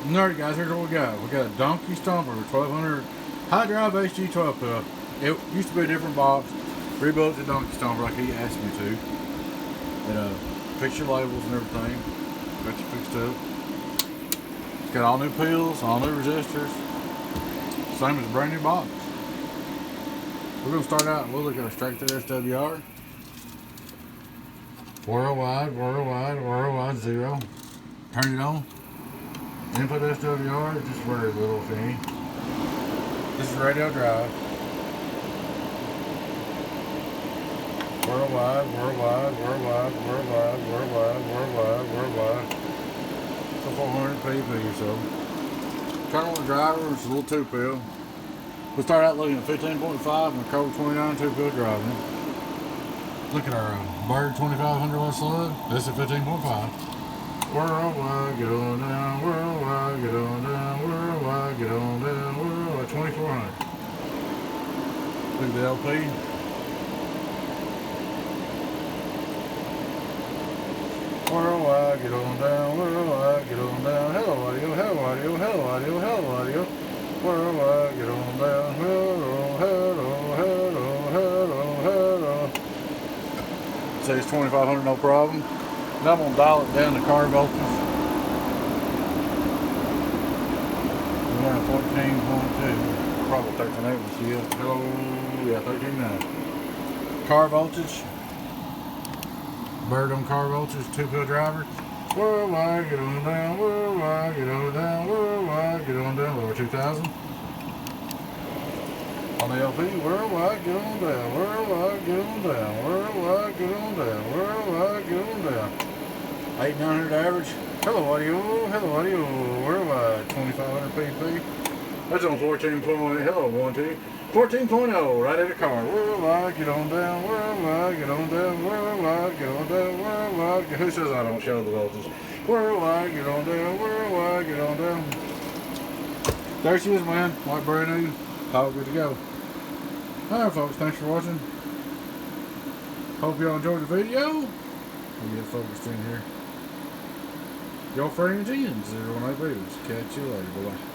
Alright guys, here's what we got. We got a Donkey Stomper 1200 high drive HG-12Pill. It used to be a different box. Rebuilt the Donkey Stomper like he asked me to. And fix your labels and everything. Got you fixed up. It's got all new pills, all new resistors. Same as a brand new box. We're going to start out, we'll look at a straight through SWR. Worldwide, 0. Turn it on. Input SWR, just very little if any. This is radio drive. Worldwide. So 400 pp or so. Turn on the driver, it's a little 2-pill. We'll start out looking at 15.5 and a Cobra 29 2-pill driving. Look at our Bird 2500 watt slug. This is 15.5. Worldwide, get on down, worldwide, get on down, worldwide, get on down, worldwide, 2400. Look at the LP. Worldwide, get on down, worldwide, get on down, hello audio. Worldwide, get on down, hello. Say it's 2500, no problem. Now I'm going to dial it down to car voltage. We're at 14.2. Probably 13.8 with you. Hello, yeah, 13.9. Car voltage. Bird on car voltage, 2-pill driver. Worldwide, get on down, worldwide, get on down, worldwide, get on down, lower 2000. On the LP, worldwide, get on down, worldwide, get on down, worldwide, get on down, worldwide, get on down. 8,900 average. Hello audio, worldwide, 2500 pp. That's on 14.8, hello 1, 2. 14.0, right at the car. Worldwide, get on down, worldwide, get on down, worldwide, get on down, worldwide. Who says I don't show the voltage? Worldwide, get on down, worldwide, get on down. There she is, man. Like brand new. All good to go. Alright folks, thanks for watching. Hope y'all enjoyed the video. Let me get focused in here. Your friends in 018 Catch you later, bye.